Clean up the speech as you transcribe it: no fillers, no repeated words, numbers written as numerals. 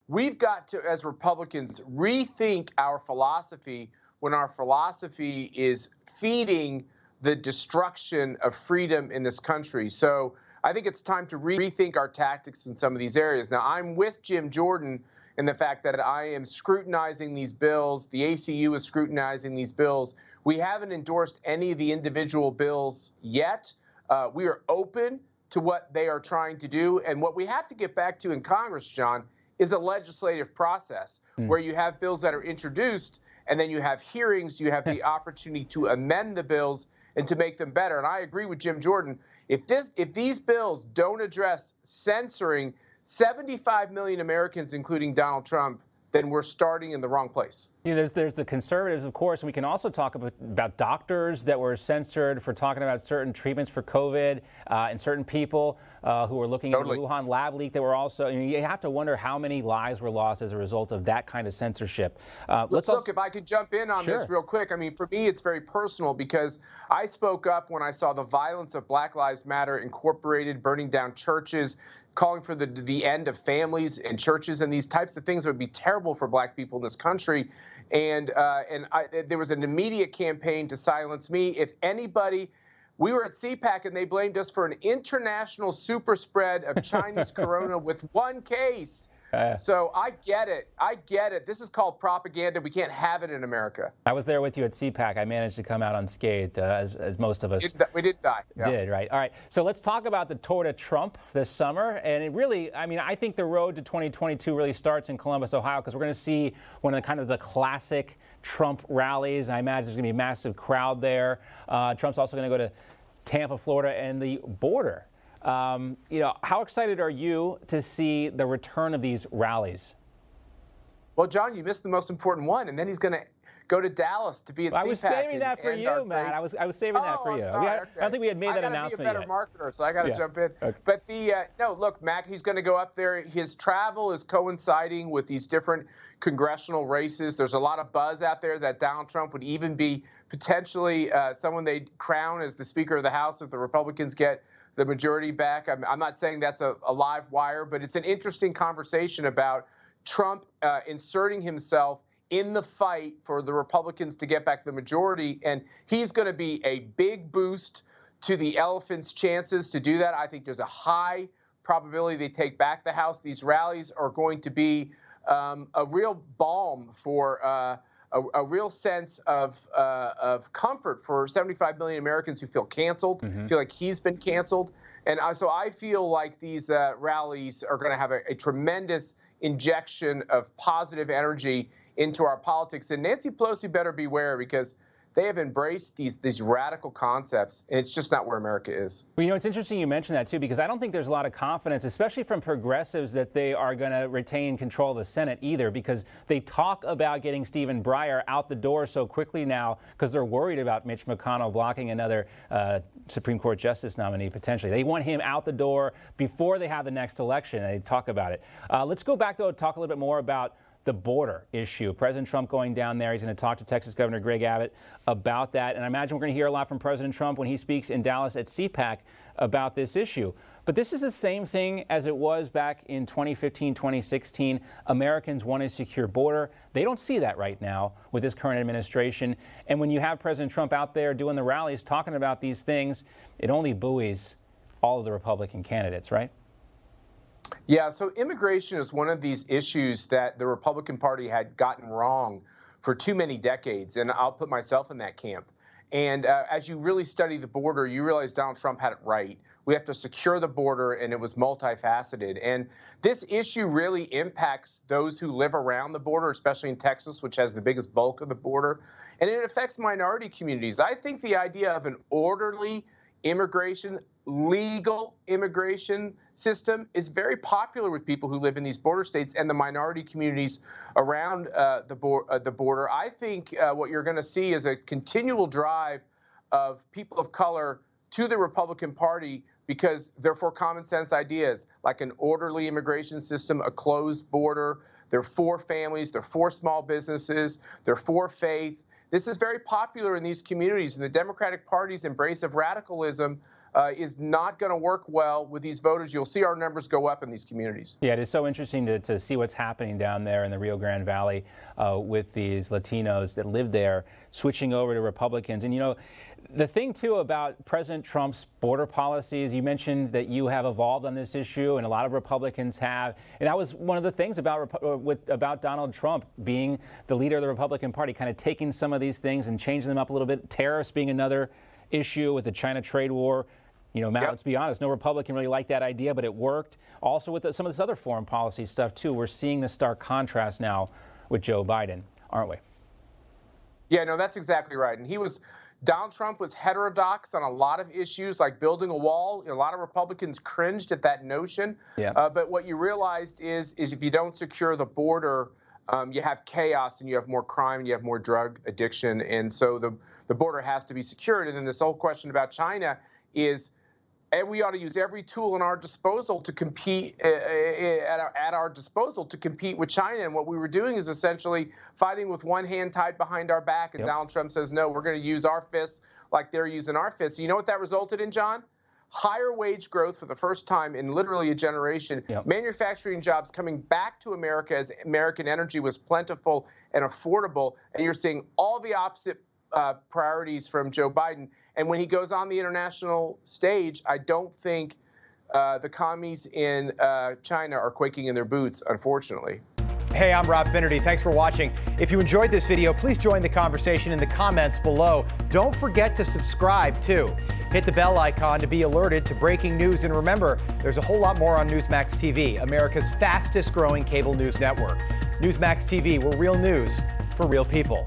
we've got to, as Republicans, rethink our philosophy when our philosophy is feeding the destruction of freedom in this country. So I think it's time to rethink our tactics in some of these areas. Now, I'm with Jim Jordan in the fact that I am scrutinizing these bills. The ACU is scrutinizing these bills. We haven't endorsed any of the individual bills yet. We are open to what they are trying to do. And what we have to get back to in Congress, John, is a legislative process where you have bills that are introduced and then you have hearings, you have the opportunity to amend the bills and to make them better. And I agree with Jim Jordan. If these bills don't address censoring 75 million Americans, including Donald Trump, then we're starting in the wrong place. Yeah, there's the conservatives, of course, and we can also talk about doctors that were censored for talking about certain treatments for COVID and certain people who were looking at the Wuhan lab leak that were also, you have to wonder how many lives were lost as a result of that kind of censorship. Look, if I could jump in on this real quick. I mean, for me, it's very personal because I spoke up when I saw the violence of Black Lives Matter Incorporated burning down churches, calling for the end of families and churches and these types of things that would be terrible for Black people in this country. And there was an immediate campaign to silence me. If anybody, we were at CPAC and they blamed us for an international super spread of Chinese corona with one case. So I get it. I get it. This is called propaganda. We can't have it in America. I was there with you at CPAC. I managed to come out unscathed, as most of us we did die. Did, right? All right. So let's talk about the Tour de Trump this summer. And it really, I mean, I think the road to 2022 really starts in Columbus, Ohio, because we're going to see one of the classic Trump rallies. I imagine there's going to be a massive crowd there. Trump's also going to go to Tampa, Florida, and the border. How excited are you to see the return of these rallies? Well, John, you missed the most important one, and then he's going to go to Dallas to be at CPAC. I was saving that for you, Matt. I was saving that for you. I don't think we had made that announcement yet. I got to be a better marketer, so I got to jump in. Okay. But no, look, Matt, he's going to go up there. His travel is coinciding with these different congressional races. There's a lot of buzz out there that Donald Trump would even be potentially someone they'd crown as the Speaker of the House if the Republicans get the majority back. I'm not saying that's a live wire, but it's an interesting conversation about Trump inserting himself in the fight for the Republicans to get back the majority. And he's going to be a big boost to the elephant's chances to do that. I think there's a high probability they take back the House. These rallies are going to be a real balm for a real sense of comfort for 75 million Americans who feel canceled, feel like he's been canceled. And so I feel like these rallies are going to have a tremendous injection of positive energy into our politics. And Nancy Pelosi better beware, because they have embraced these radical concepts, and it's just not where America is. Well, it's interesting you mentioned that, too, because I don't think there's a lot of confidence, especially from progressives, that they are going to retain control of the Senate either, because they talk about getting Stephen Breyer out the door so quickly now because they're worried about Mitch McConnell blocking another Supreme Court justice nominee potentially. They want him out the door before they have the next election, and they talk about it. Let's go back, though, and talk a little bit more about the border issue. President Trump going down there. He's going to talk to Texas Governor Greg Abbott about that. And I imagine we're going to hear a lot from President Trump when he speaks in Dallas at CPAC about this issue. But this is the same thing as it was back in 2015, 2016. Americans want a secure border. They don't see that right now with this current administration. And when you have President Trump out there doing the rallies, talking about these things, it only buoys all of the Republican candidates, right? Yeah, so immigration is one of these issues that the Republican Party had gotten wrong for too many decades, and I'll put myself in that camp. And as you really study the border, you realize Donald Trump had it right. We have to secure the border, and it was multifaceted. And this issue really impacts those who live around the border, especially in Texas, which has the biggest bulk of the border. And it affects minority communities. I think the idea of an orderly immigration, legal immigration system is very popular with people who live in these border states and the minority communities around the border. I think what you're going to see is a continual drive of people of color to the Republican Party because they're for common sense ideas like an orderly immigration system, a closed border. They're for families. They're for small businesses. They're for faith. This is very popular in these communities, and the Democratic Party's embrace of radicalism is not going to work well with these voters. You'll see our numbers go up in these communities. Yeah, it is so interesting to see what's happening down there in the Rio Grande Valley with these Latinos that live there switching over to Republicans. And, you know, the thing, too, about President Trump's border policies, you mentioned that you have evolved on this issue, and a lot of Republicans have. And that was one of the things about Donald Trump being the leader of the Republican Party, kind of taking some of these things and changing them up a little bit. Tariffs being another issue with the China trade war. You know, Matt, let's be honest, no Republican really liked that idea, but it worked. Also with some of this other foreign policy stuff, too, we're seeing the stark contrast now with Joe Biden, aren't we? Yeah, no, that's exactly right. And Donald Trump was heterodox on a lot of issues, like building a wall. A lot of Republicans cringed at that notion. Yeah. But what you realized is if you don't secure the border, you have chaos and you have more crime and you have more drug addiction. And so the border has to be secured. And then this whole question about China is, and we ought to use every tool in our disposal to compete at our disposal to compete with China. And what we were doing is essentially fighting with one hand tied behind our back. And Donald Trump says, no, we're going to use our fists like they're using our fists. You know what that resulted in, John? Higher wage growth for the first time in literally a generation. Manufacturing jobs coming back to America as American energy was plentiful and affordable. And you're seeing all the opposite priorities from Joe Biden. And when he goes on the international stage, I don't think the commies in China are quaking in their boots, unfortunately. Hey, I'm Rob Finnerty. Thanks for watching. If you enjoyed this video, please join the conversation in the comments below. Don't forget to subscribe, too. Hit the bell icon to be alerted to breaking news. And remember, there's a whole lot more on Newsmax TV, America's fastest growing cable news network. Newsmax TV, where real news for real people.